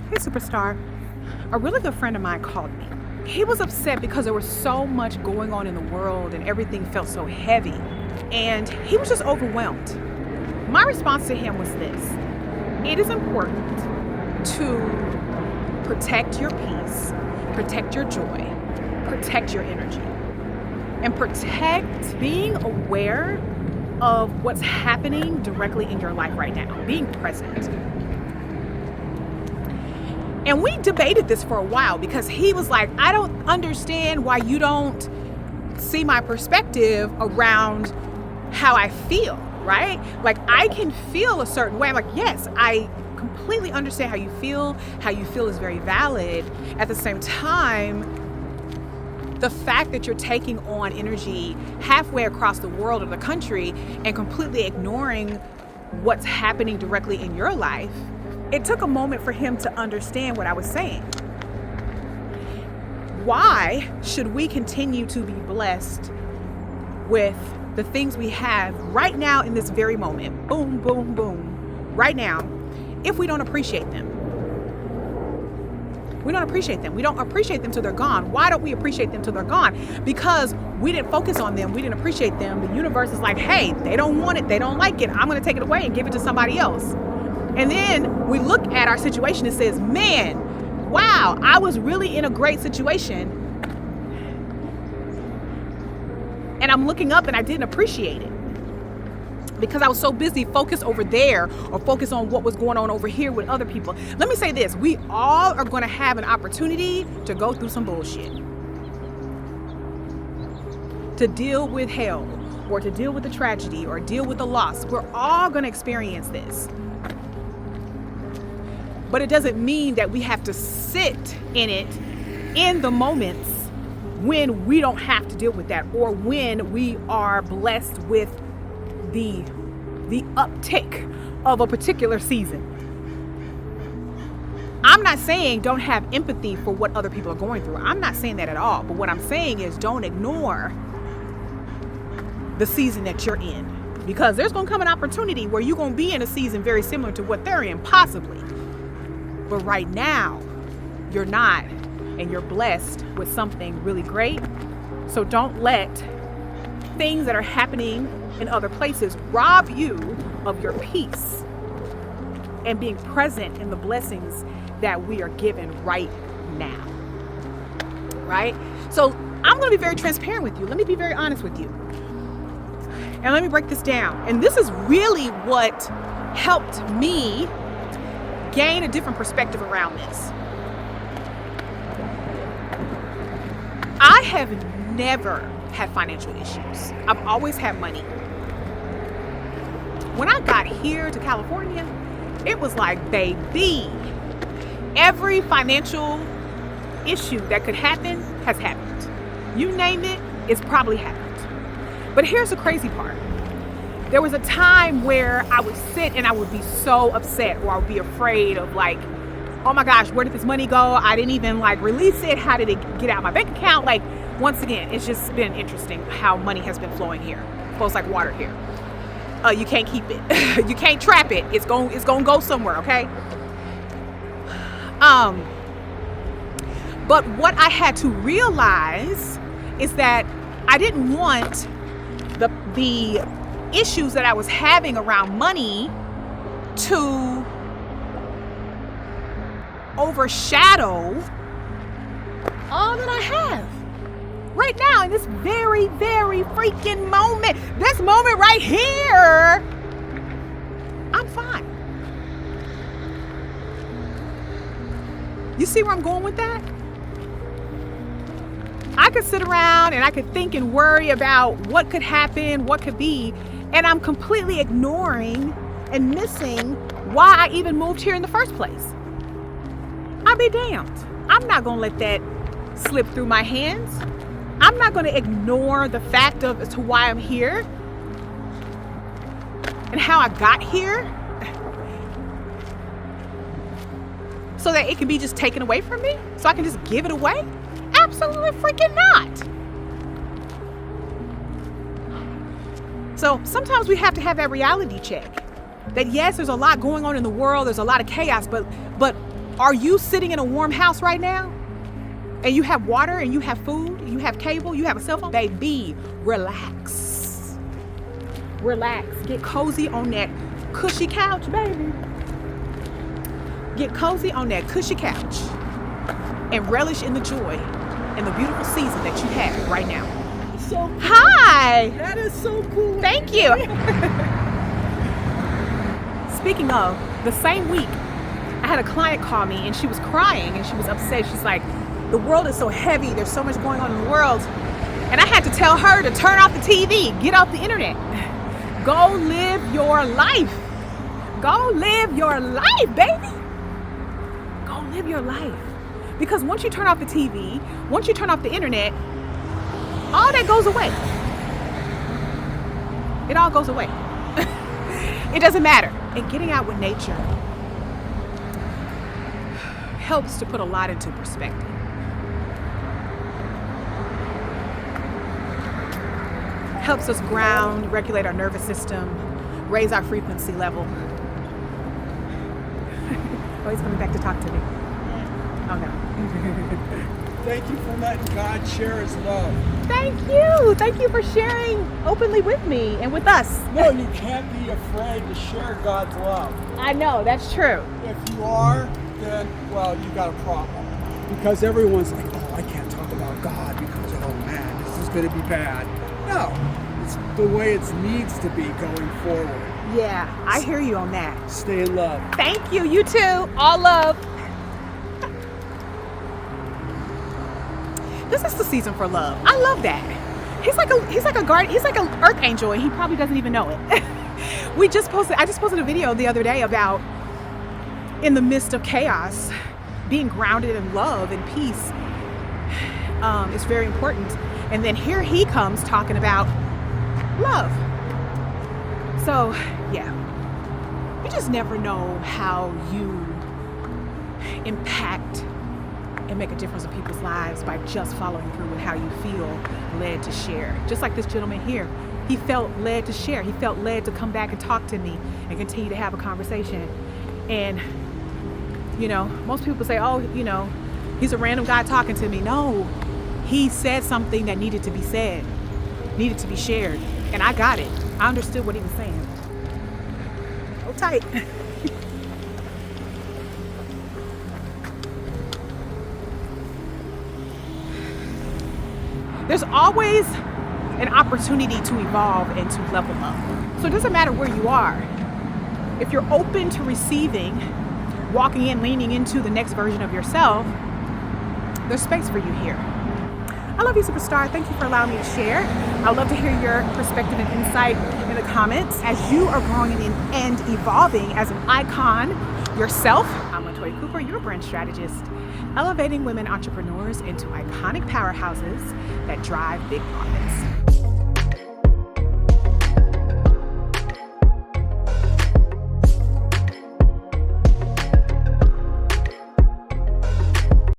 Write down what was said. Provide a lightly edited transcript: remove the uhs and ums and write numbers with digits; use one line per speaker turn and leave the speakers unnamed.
Hey, superstar. A really good friend of mine called me. He was upset because there was so much going on in the world and everything felt so heavy. And he was just overwhelmed. My response to him was this: it is important to protect your peace, protect your joy, protect your energy, and protect being aware of what's happening directly in your life right now, being present. And we debated this for a while because he was like, I don't understand why you don't see my perspective around how I feel, right? Like, I can feel a certain way. I'm like, yes, I completely understand how you feel. How you feel is very valid. At the same time, the fact that you're taking on energy halfway across the world or the country and completely ignoring what's happening directly in your life, it took a moment for him to understand what I was saying. Why should we continue to be blessed with the things we have right now in this very moment? Boom, boom, boom. Right now, if we don't appreciate them. We don't appreciate them. We don't appreciate them till they're gone. Why don't we appreciate them till they're gone? Because we didn't focus on them. We didn't appreciate them. The universe is like, hey, they don't want it. They don't like it. I'm going to take it away and give it to somebody else. And then we look at our situation and says, man, wow, I was really in a great situation. And I'm looking up and I didn't appreciate it because I was so busy focused over there or focused on what was going on over here with other people. Let me say this. We all are going to have an opportunity to go through some bullshit, to deal with hell or to deal with the tragedy or deal with the loss. We're all going to experience this. But it doesn't mean that we have to sit in it in the moments when we don't have to deal with that or when we are blessed with the uptick of a particular season. I'm not saying don't have empathy for what other people are going through. I'm not saying that at all. But what I'm saying is don't ignore the season that you're in, because there's going to come an opportunity where you're going to be in a season very similar to what they're in, possibly. But right now, you're not, and you're blessed with something really great. So don't let things that are happening in other places rob you of your peace and being present in the blessings that we are given right now. Right? So I'm going to be very transparent with you. Let me be very honest with you. And let me break this down. And this is really what helped me gain a different perspective around this. I have never had financial issues. I've always had money. When I got here to California, it was like, baby, every financial issue that could happen has happened. You name it, it's probably happened. But here's the crazy part. There was a time where I would sit and I would be so upset, or I would be afraid of like, oh my gosh, where did this money go? I didn't even like release it. How did it get out of my bank account? Like, once again, it's just been interesting how money has been flowing here. It flows like water here. You can't keep it. You can't trap it. It's going to go somewhere, okay? But what I had to realize is that I didn't want the issues that I was having around money to overshadow all that I have right now in this very, very freaking moment. This moment right here, I'm fine. You see where I'm going with that? I could sit around and I could think and worry about what could happen, what could be, and I'm completely ignoring and missing why I even moved here in the first place. I'll be damned. I'm not going to let that slip through my hands. I'm not going to ignore the fact of as to why I'm here and how I got here so that it can be just taken away from me, so I can just give it away. Absolutely freaking not. So sometimes we have to have that reality check that yes, there's a lot going on in the world. There's a lot of chaos, but Are you sitting in a warm house right now? And you have water and you have food, you have cable, you have a cell phone? Baby, relax. Relax. Get cozy on that cushy couch, baby. Get cozy on that cushy couch and relish in the joy and the beautiful season that you have right now.
So cool.
Hi.
That is so cool.
Thank you. Speaking of, the same week, I had a client call me and she was crying and she was upset. She's like, the world is so heavy. There's so much going on in the world. And I had to tell her to turn off the TV, get off the internet. Go live your life. Go live your life, baby. Go live your life. Because once you turn off the TV, once you turn off the internet, all that goes away. It all goes away. It doesn't matter. And getting out with nature helps to put a lot into perspective. Helps us ground, regulate our nervous system, raise our frequency level. Oh, he's coming back to talk to me. Oh no.
Thank you for letting God share his love.
Thank you. Thank you for sharing openly with me and with us.
No, you can't be afraid to share God's love.
I know, that's true.
If you are, then, well, you got a problem. Because everyone's like, oh, I can't talk about God because, oh man, this is going to be bad. No, it's the way it needs to be going forward.
Yeah, I hear you on that.
Stay in love.
Thank you. You too. All love. This is the season for love. I love that. He's like a guardian. He's like an earth angel, and he probably doesn't even know it. I just posted a video the other day about, in the midst of chaos, being grounded in love and peace is very important. And then here he comes talking about love. So yeah, you just never know how you impact and make a difference in people's lives by just following through with how you feel led to share. Just like this gentleman here, he felt led to share. He felt led to come back and talk to me and continue to have a conversation. And, you know, most people say, oh, you know, he's a random guy talking to me. No, he said something that needed to be said, needed to be shared. And I got it. I understood what he was saying. Hold tight. There's always an opportunity to evolve and to level up. So it doesn't matter where you are. If you're open to receiving, walking in, leaning into the next version of yourself, there's space for you here. I love you, superstar. Thank you for allowing me to share. I'd love to hear your perspective and insight in the comments as you are growing and evolving as an icon yourself. I'm Latoya Cooper, your brand strategist, elevating women entrepreneurs into iconic powerhouses that drive big profits.